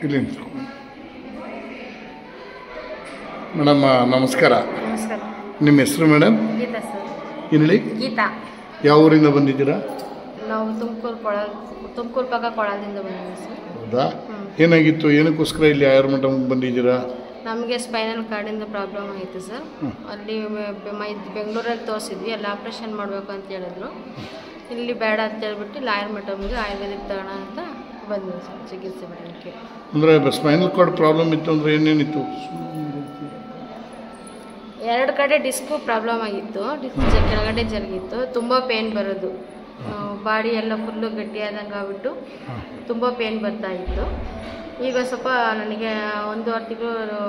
ಇಲ್ಲಿ ಮೇಡಮ್ ನಮಸ್ಕಾರ. ನಮಸ್ಕಾರ. ನಿಮ್ಮ ಹೆಸರು ಮೇಡಮ್? ಗೀತಾ ಸರ್. ಇಲ್ಲಿ ಗೀತಾ. ಯಾವ ಊರಿಂದ ಬಂದಿದ್ದೀರಾ? ನಾವು ತುಮಕೂರು ಪಕ್ಕ ಕೊಳದಿಂದ ಬಂದಿದ್ದೀವಿ ಸರ್. ಹೌದಾ? ಏನಾಗಿತ್ತು? ಏನಕ್ಕೋಸ್ಕರ ಇಲ್ಲಿ ಆಯುರ್ವೇದ ಬಂದಿದ್ದೀರಾ? ನಮಗೆ ಸ್ಪೈನಲ್ ಕಾರ್ಡಿಂದ ಪ್ರಾಬ್ಲಮ್ ಆಯಿತು ಸರ್. ಅಲ್ಲಿ ಬೆಂಗಳೂರಲ್ಲಿ ತೋರಿಸಿದ್ವಿ, ಅಲ್ಲಿ ಆಪ್ರೇಷನ್ ಮಾಡಬೇಕು ಅಂತ ಹೇಳಿದ್ರು. ಇಲ್ಲಿ ಬೇಡ ಅಂತ ಹೇಳ್ಬಿಟ್ಟು ಇಲ್ಲಿ ಆಯುರ್ವೇದಿಕ್ಗೆ ಆಯುರ್ವೇದಿಕ್ ತಗೋಣ ಅಂತ ಬಂದ್ವಿ ಸರ್ ಚಿಕಿತ್ಸೆ ಮಾಡೋಕ್ಕೆ. ಅಂದರೆ ಸ್ಪೈನಲ್ ಕಾರ್ಡ್ ಪ್ರಾಬ್ಲಮ್ ಇತ್ತು ಅಂದರೆ ಏನೇನಿತ್ತು? 2 ಕಡೆ ಡಿಸ್ಕು ಪ್ರಾಬ್ಲಮ್ ಆಗಿತ್ತು. ಡಿಸ್ಕ್ ಕೆಳಗಡೆ ಜರುಗಿತ್ತು. ತುಂಬ ಪೇನ್ ಬರೋದು, ಬಾಡಿ ಎಲ್ಲ ಫುಲ್ಲು ಗಟ್ಟಿಯಾದಂಗೆ ಆಗ್ಬಿಟ್ಟು ತುಂಬ ಪೇನ್ ಬರ್ತಾ ಇತ್ತು. ಈಗ ಸ್ವಲ್ಪ ನನಗೆ 1.5 ತಿಂಗಳು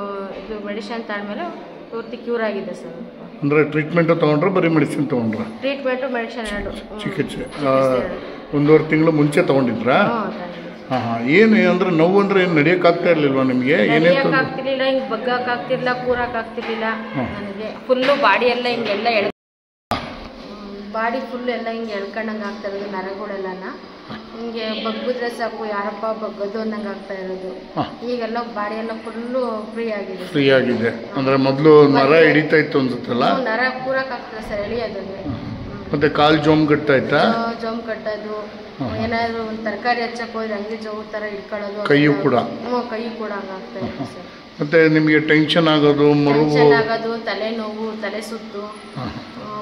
ಇದು ಮೆಡಿಸಿನ್ ತಗೊಂಡ್ಮೇಲೆ ಪೂರ್ತಿ ಕ್ಯೂರ್ ಆಗಿದೆ ಸರ್. ಅಂದರೆ ಟ್ರೀಟ್ಮೆಂಟು ತೊಗೊಂಡ್ರೆ ಬರೀ ಮೆಡಿಸಿನ್ ತೊಗೊಂಡ್ರೆ? ಟ್ರೀಟ್ಮೆಂಟು ಮೆಡಿಸಿನ್ 2 ಚಿಕಿತ್ಸೆ 1.5 ತಿಂಗಳು ಮುಂಚೆ ತೊಗೊಂಡಿದ್ರಾ? ಹಾಂ ಹಾಂ. ಏನು ಅಂದರೆ ನೋವು ಅಂದರೆ ಏನು ನಡೆಯೋಕ್ಕಾಗ್ತಾ ಇರಲಿಲ್ವಾ ನಿಮಗೆ? ಆಗ್ತಿರ್ಲಿಲ್ಲ, ಹಿಂಗೆ ಬಗ್ಗಕ್ಕಾಗ್ತಿರ್ಲಿಲ್ಲ, ಕೂರಕ್ಕಾಗ್ತಿರ್ಲಿಲ್ಲ. ನನಗೆ ಫುಲ್ಲು ಬಾಡಿ ಎಲ್ಲ ಹಿಂಗೆಲ್ಲ ಬಾಡಿ ಫುಲ್ ಎಲ್ಲ ಹಿಂಗೆ ಎಳ್ಕೊಂಡಂಗೆ ಆಗ್ತಾ ಇರೋದು, ನರಗಳೆಲ್ಲನ ಹಿಂಗೆ ಬಗ್ಗಿದ್ರೆ ಸಾಕು ಯಾರಪ್ಪ ಬಗ್ಗದು ಅನ್ನಂಗೆ ಆಗ್ತಾ ಇರೋದು. ಈಗೆಲ್ಲ ಬಾಡಿ ಎಲ್ಲ ಫುಲ್ಲು ಫ್ರೀ ಆಗಿದೆ. ಅಂದರೆ ಮೊದಲು ನರ ಹಿಡಿತಾ ಇತ್ತು ಅನ್ಸುತ್ತಲ್ಲ? ನರ ಕೂರಕ್ಕಾಗ್ತದೆ ಸರ್, ಎಳಿಯೋದು. ಮತ್ತೆ ಕಾಲು ಜೋಮ್ ಕಟ್ಟಾಯ್ತಾ? ಜೋಮ್ ಕಟ್ಟೋದು, ಏನಾದ್ರು ಒಂದು ತರಕಾರಿ ಹಚ್ಚಕ್ಕೆ ಹೋದ್ರೆ ಹಂಗೆ ಜೋವು ಥರ ಇಟ್ಕೊಳ್ಳೋದು. ಕೈಯು ಕೂಡ? ಕೈ ಕೂಡ ಹಂಗಾಗ್ತಾ ಇದೆ ಸರ್. ಮತ್ತೆ ನಿಮಗೆ ಟೆನ್ಷನ್ ಆಗೋದು, ಆಗೋದು, ತಲೆನೋವು, ತಲೆ ಸುತ್ತು,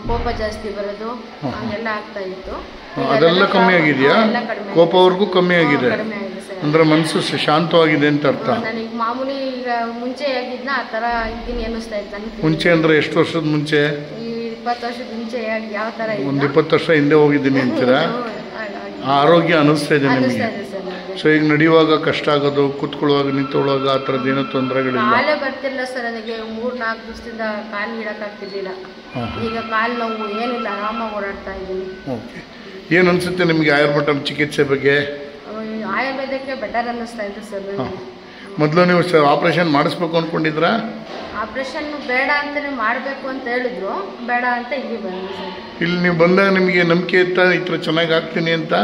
ಕೋಪ ಜಾಸ್ತಿ ಬರೋದು, ಹಂಗೆಲ್ಲ ಆಗ್ತಾ ಇತ್ತು. ಅದೆಲ್ಲ ಕಮ್ಮಿ ಆಗಿದೆಯಾ? ಕೋಪವರೆಗೂ ಕಮ್ಮಿ ಆಗಿದೆ ಅಂದ್ರೆ ಮನಸ್ಸು ಶಾಂತವಾಗಿದೆ ಅಂತ ಅರ್ಥ? ನನಗೆ ಮಾಮೂಲಿ ಈಗ ಮುಂಚೆ ಆಗಿದ್ನ ಆ ಥರ ಇದ್ದೀನಿ ಅನ್ನಿಸ್ತಾ ಇತ್ತು ನನಗೆ. ಮುಂಚೆ ಅಂದರೆ ಎಷ್ಟು ವರ್ಷದ ಮುಂಚೆ? 20 ವರ್ಷದ ಮುಂಚೆ ಯಾವ ಥರ ಒಂದು 20 ವರ್ಷ ಹಿಂದೆ ಹೋಗಿದ್ದೀನಿ ಅಂತೀರಾ? ಆರೋಗ್ಯ ಅನ್ನಿಸ್ತಾ ಇದೆ ನಿಮಗೆ? ಸೊ ಈಗ ನಡೆಯುವಾಗ ಕಷ್ಟ ಆಗೋದು, ಕೂತ್ಕೊಳ್ಳುವಾಗ ನಿಂತ್ಕೊಳ್ಳುವಾಗ ಆ ಥರದ್ದು ಏನೋ ತೊಂದರೆಗಳಿಲ್ಲ? ಕಾಲೇ ಬರ್ತಿಲ್ಲ ಸರ್ ನನಗೆ. 3-4 ದಿವಸದಿಂದ ಕಾಲು ಇಡೋಕ್ಕಾಗ್ತಿರ್ಲಿಲ್ಲ. ಈಗ ಕಾಲು ನೋವು ಏನಿಲ್ಲ, ಆರಾಮಾಗಿ ಓಡಾಡ್ತಾ ಇದ್ದೀನಿ. ಓಕೆ. ಏನು ಅನಿಸುತ್ತೆ ನಿಮಗೆ ಆಯುರ್ವೇದ ಚಿಕಿತ್ಸೆ ಬಗ್ಗೆ? ಆಯುರ್ವೇದಕ್ಕೆ ಬೆಟರ್ ಅನ್ನಿಸ್ತಾ ಇತ್ತು ಸರ್. ಮೊದಲು ನೀವು ಆಪರೇಷನ್ ಮಾಡಿಸ್ಬೇಕು ಅಂದ್ಕೊಂಡಿದ್ರಾ? ಆಪರೇಷನ್ ಬೇಡ ಅಂತಲೇ ಮಾಡಬೇಕು ಅಂತ ಹೇಳಿದ್ರು, ಬೇಡ ಅಂತ ಇಲ್ಲಿ ಬಂದ್ವಿ ಸರ್. ಇಲ್ಲಿ ನೀವು ಬಂದಾಗ ನಿಮಗೆ ನಂಬಿಕೆ ಇತ್ತಾ ಈ ಥರ ಚೆನ್ನಾಗಿ ಆಗ್ತೀನಿ ಅಂತ?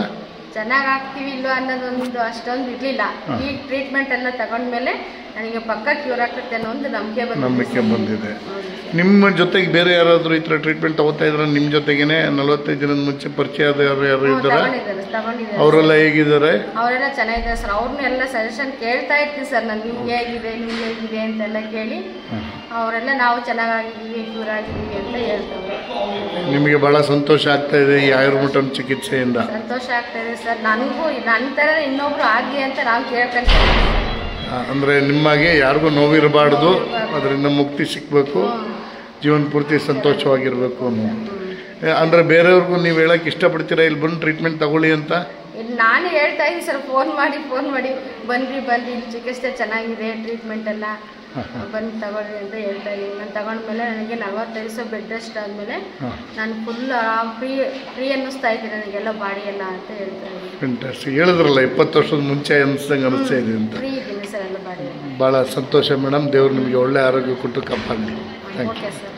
ಚೆನ್ನಾಗಿ ಆಗ್ತೀವಿ ಇಲ್ಲೋ ಅನ್ನೋದೊಂದು ಅಷ್ಟೊಂದು ಇರಲಿಲ್ಲ. ಈ ಟ್ರೀಟ್ಮೆಂಟ್ ಎಲ್ಲ ತಗೊಂಡ್ಮೇಲೆ ನನಗೆ ಪಕ್ಕ ಕ್ಯೂರ್ ಆಗ್ತದೆ ಅನ್ನೋ ಒಂದು ನಂಬಿಕೆ ಬಂದಿದೆ. ನಿಮ್ಮ ಜೊತೆಗೆ ಬೇರೆ ಯಾರಾದರೂ ಈ ಥರ ಟ್ರೀಟ್ಮೆಂಟ್ ತಗೋತಾ ಇದ್ರೆ ನಿಮ್ಮ ಜೊತೆಗೇನೆ 45 ದಿನದ ಮುಂಚೆ ಪರಿಚಯ ಆದ ಯಾರು ಇದ್ದಾರೆ? ಅವರೆಲ್ಲ ಹೇಗಿದ್ದಾರೆ? ಅವರೆಲ್ಲ ಚೆನ್ನಾಗಿದ್ದಾರೆ ಸರ್. ಅವ್ರನ್ನ ಎಲ್ಲ ಸಜೆಷನ್ ಕೇಳ್ತಾ ಇರ್ತೀವಿ ಸರ್. ನಾನು ನಿಮ್ಗೆ ಹೇಗಿದೆ ಅಂತೆಲ್ಲ ಕೇಳಿ ಅವರೆಲ್ಲ ನಾವು ಚೆನ್ನಾಗಿದ್ದೀವಿ, ಕ್ಯೂರ್ ಆಗಿದ್ದೀವಿ ಅಂತ ಹೇಳ್ತಾರೆ. ನಿಮಗೆ ಬಹಳ ಸಂತೋಷ ಆಗ್ತಾ ಇದೆ ಈ ಆಯುರ್ವೇದ ಚಿಕಿತ್ಸೆಯಿಂದ? ಸಂತೋಷ ಆಗ್ತಾ ಇದೆ ಸರ್. ನನಗೂ ನನ್ನ ಥರ ಇನ್ನೊಬ್ರು ಆಗಲಿ ಅಂತ ನಾವು ಕೇಳ್ಕೊಂತೀವಿ. ಅಂದರೆ ನಿಮಗೆ ಯಾರಿಗೂ ನೋವಿರಬಾರ್ದು, ಅದರಿಂದ ಮುಕ್ತಿ ಸಿಗಬೇಕು, ಜೀವನ ಪೂರ್ತಿ ಸಂತೋಷವಾಗಿರಬೇಕು ಅನ್ನೋದು. ಅಂದರೆ ಬೇರೆಯವ್ರಿಗೂ ನೀವು ಹೇಳಕ್ಕೆ ಇಷ್ಟಪಡ್ತೀರಾ ಇಲ್ಲಿ ಬಂದು ಟ್ರೀಟ್ಮೆಂಟ್ ತಗೊಳ್ಳಿ ಅಂತ? ನಾನು ಹೇಳ್ತಾ ಇದ್ದೀನಿ ಸರ್, ಫೋನ್ ಮಾಡಿ ಬನ್ರಿ ಇಲ್ಲಿ ಚಿಕಿತ್ಸೆ ಚೆನ್ನಾಗಿದೆ, ಟ್ರೀಟ್ಮೆಂಟ್ ಎಲ್ಲ ಬಂದು ತಗೊಳ್ಳಿ ಅಂತ ಹೇಳ್ತಾ ಇದ್ದೀನಿ. ನಾನು ತಗೊಂಡ್ಮೇಲೆ ನನಗೆ 45 ದಿವಸ ಬೆಡ್ ರೆಸ್ಟ್ ಆದಮೇಲೆ ನಾನು ಫುಲ್ ಆರಾಮ್ ಫ್ರೀ ಅನ್ನಿಸ್ತಾ ಇದ್ದೀನಿ ನನಗೆಲ್ಲ ಬಾಡಿ ಎಲ್ಲ ಅಂತ ಹೇಳ್ತಾ ಇದ್ದೀನಿ. ಫ್ಯಾಂಟಾಸ್ಟಿಕ್. ಹೇಳಿದ್ರಲ್ಲ 20 ವರ್ಷದ ಮುಂಚೆ ಅನಿಸ್ದಂಗೆ ಅನಿಸ್ತಾ ಇದೆ ಅಂತ. ಫ್ರೀ ಇದ್ದೀನಿ ಸರ್ ಎಲ್ಲ ಬಾಡಿ. ಭಾಳ ಸಂತೋಷ ಮೇಡಮ್. ದೇವ್ರು ನಿಮಗೆ ಒಳ್ಳೆ ಆರೋಗ್ಯ ಕೊಟ್ಟು ಕಾಪಾಡಲಿ. Thank you. Okay sir.